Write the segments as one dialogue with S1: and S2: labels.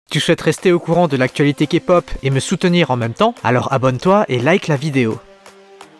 S1: Tu souhaites rester au courant de l'actualité K-pop et me soutenir en même temps? Alors abonne-toi et like la vidéo.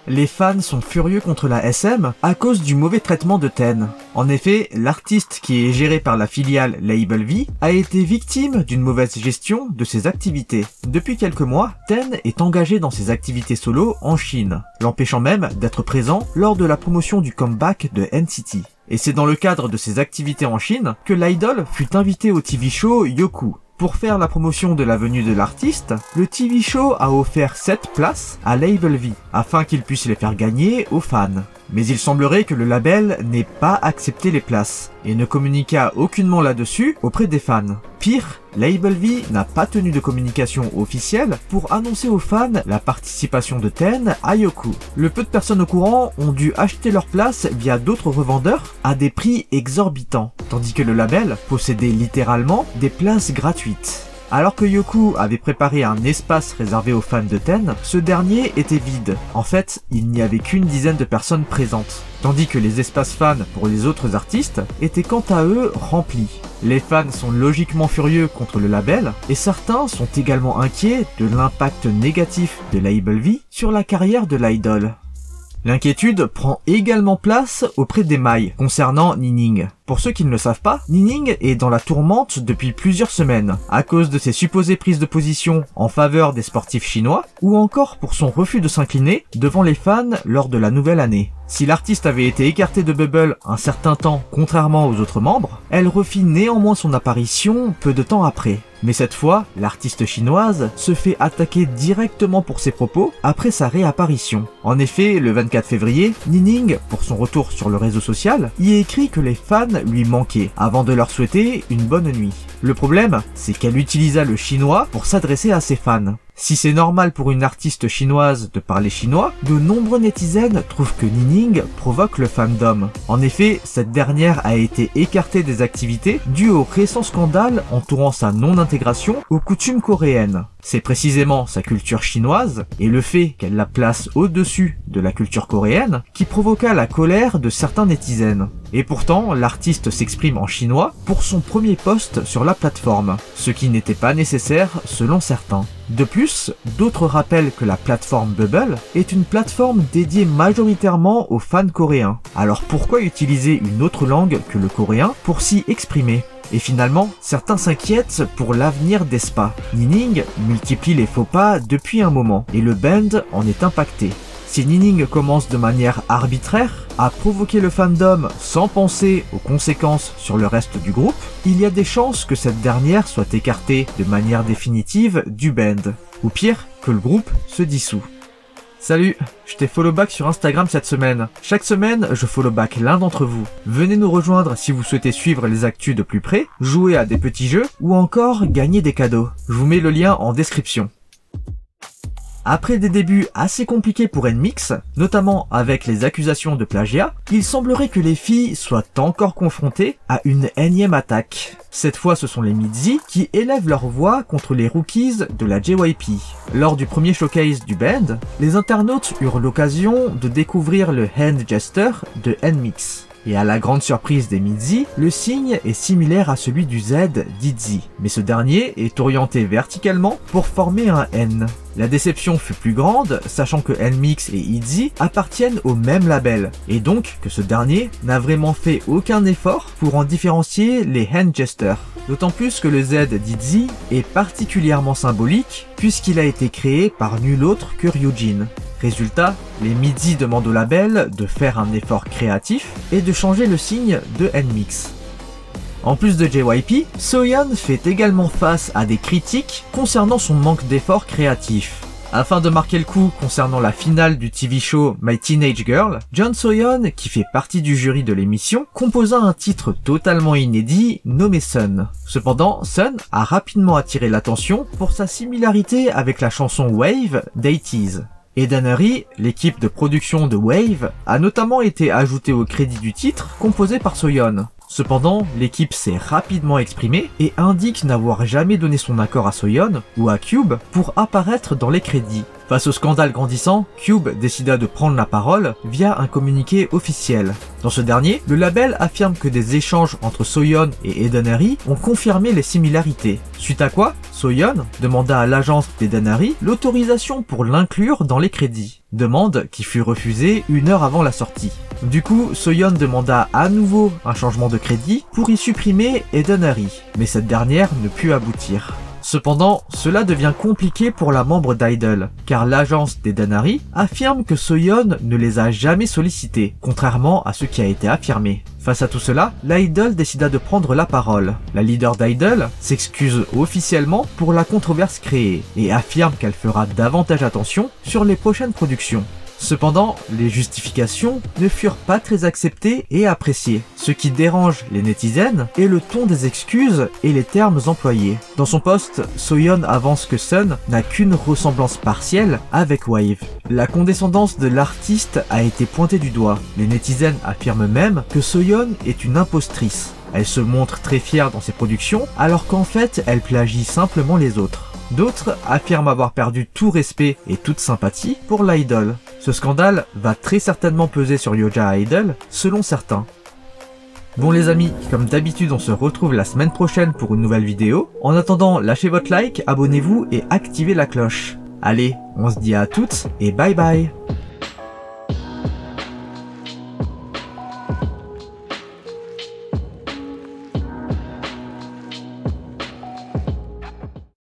S2: Les fans sont furieux contre la SM à cause du mauvais traitement de Ten. En effet, l'artiste qui est géré par la filiale Label V a été victime d'une mauvaise gestion de ses activités. Depuis quelques mois, Ten est engagé dans ses activités solo en Chine, l'empêchant même d'être présent lors de la promotion du comeback de NCT. Et c'est dans le cadre de ses activités en Chine que l'idol fut invité au TV show Youku. Pour faire la promotion de la venue de l'artiste, le TV show a offert 7 places à Label V, afin qu'il puisse les faire gagner aux fans. Mais il semblerait que le label n'ait pas accepté les places, et ne communiqua aucunement là-dessus auprès des fans. Pire, Label V n'a pas tenu de communication officielle pour annoncer aux fans la participation de Ten à Youku. Le peu de personnes au courant ont dû acheter leurs places via d'autres revendeurs à des prix exorbitants, tandis que le label possédait littéralement des places gratuites. Alors que Youku avait préparé un espace réservé aux fans de Ten, ce dernier était vide. En fait, il n'y avait qu'une dizaine de personnes présentes, tandis que les espaces fans pour les autres artistes étaient quant à eux remplis. Les fans sont logiquement furieux contre le label, et certains sont également inquiets de l'impact négatif de Label V sur la carrière de l'idol. L'inquiétude prend également place auprès des mailles concernant Nining. Pour ceux qui ne le savent pas, Nining est dans la tourmente depuis plusieurs semaines, à cause de ses supposées prises de position en faveur des sportifs chinois, ou encore pour son refus de s'incliner devant les fans lors de la nouvelle année. Si l'artiste avait été écartée de Bubble un certain temps, contrairement aux autres membres, elle refit néanmoins son apparition peu de temps après. Mais cette fois, l'artiste chinoise se fait attaquer directement pour ses propos après sa réapparition. En effet, le 24 février, Nining, pour son retour sur le réseau social, y écrit que les fans lui manquaient, avant de leur souhaiter une bonne nuit. Le problème, c'est qu'elle utilisa le chinois pour s'adresser à ses fans. Si c'est normal pour une artiste chinoise de parler chinois, de nombreux netizens trouvent que Nining provoque le fandom. En effet, cette dernière a été écartée des activités dû au récent scandale entourant sa non-intégration aux coutumes coréennes. C'est précisément sa culture chinoise et le fait qu'elle la place au-dessus de la culture coréenne qui provoqua la colère de certains netizens. Et pourtant, l'artiste s'exprime en chinois pour son premier post sur la plateforme, ce qui n'était pas nécessaire selon certains. De plus, d'autres rappellent que la plateforme Bubble est une plateforme dédiée majoritairement aux fans coréens. Alors pourquoi utiliser une autre langue que le coréen pour s'y exprimer ? Et finalement, certains s'inquiètent pour l'avenir d'Aespa. Nining multiplie les faux pas depuis un moment, et le band en est impacté. Si Nining commence de manière arbitraire à provoquer le fandom sans penser aux conséquences sur le reste du groupe, il y a des chances que cette dernière soit écartée de manière définitive du band, ou pire, que le groupe se dissout. Salut, je t'ai follow back sur Instagram cette semaine. Chaque semaine, je follow back l'un d'entre vous. Venez nous rejoindre si vous souhaitez suivre les actus de plus près, jouer à des petits jeux ou encore gagner des cadeaux. Je vous mets le lien en description. Après des débuts assez compliqués pour NMIXX, notamment avec les accusations de plagiat, il semblerait que les filles soient encore confrontées à une énième attaque. Cette fois, ce sont les Midzy qui élèvent leur voix contre les rookies de la JYP. Lors du premier showcase du band, les internautes eurent l'occasion de découvrir le hand gesture de NMIXX. Et à la grande surprise des Midzy, le signe est similaire à celui du Z d'ITZY, mais ce dernier est orienté verticalement pour former un N. La déception fut plus grande, sachant que NMIXX et ITZY appartiennent au même label, et donc que ce dernier n'a vraiment fait aucun effort pour en différencier les hand gestures. D'autant plus que le Z d'ITZY est particulièrement symbolique, puisqu'il a été créé par nul autre que Ryujin. Résultat, les Midzy demandent au label de faire un effort créatif et de changer le signe de NMIXX. En plus de JYP, Soyeon fait également face à des critiques concernant son manque d'effort créatif. Afin de marquer le coup concernant la finale du TV show My Teenage Girl, Jun Soyeon, qui fait partie du jury de l'émission, composa un titre totalement inédit nommé Sun. Cependant, Sun a rapidement attiré l'attention pour sa similarité avec la chanson Wave d'ATEEZ. Et Dannery, l'équipe de production de Wave, a notamment été ajoutée au crédit du titre composé par Soyeon. Cependant, l'équipe s'est rapidement exprimée et indique n'avoir jamais donné son accord à Soyeon ou à Cube pour apparaître dans les crédits. Face au scandale grandissant, Cube décida de prendre la parole via un communiqué officiel. Dans ce dernier, le label affirme que des échanges entre Soyeon et Edenari ont confirmé les similarités. Suite à quoi, Soyeon demanda à l'agence d'Edenari l'autorisation pour l'inclure dans les crédits. Demande qui fut refusée 1 heure avant la sortie. Du coup, Soyeon demanda à nouveau un changement de crédit pour y supprimer Edenari, mais cette dernière ne put aboutir. Cependant, cela devient compliqué pour la membre d'Idol, car l'agence d'Edenari affirme que Soyeon ne les a jamais sollicités, contrairement à ce qui a été affirmé. Face à tout cela, l'Idol décida de prendre la parole. La leader d'Idol s'excuse officiellement pour la controverse créée et affirme qu'elle fera davantage attention sur les prochaines productions. Cependant, les justifications ne furent pas très acceptées et appréciées. Ce qui dérange les netizens est le ton des excuses et les termes employés. Dans son post, Soyeon avance que Sun n'a qu'une ressemblance partielle avec Wave. La condescendance de l'artiste a été pointée du doigt. Les netizens affirment même que Soyeon est une impostrice. Elle se montre très fière dans ses productions, alors qu'en fait, elle plagie simplement les autres. D'autres affirment avoir perdu tout respect et toute sympathie pour l'idol. Ce scandale va très certainement peser sur Yoja Idol, selon certains. Bon les amis, comme d'habitude on se retrouve la semaine prochaine pour une nouvelle vidéo. En attendant, lâchez votre like, abonnez-vous et activez la cloche. Allez, on se dit à toutes et bye bye.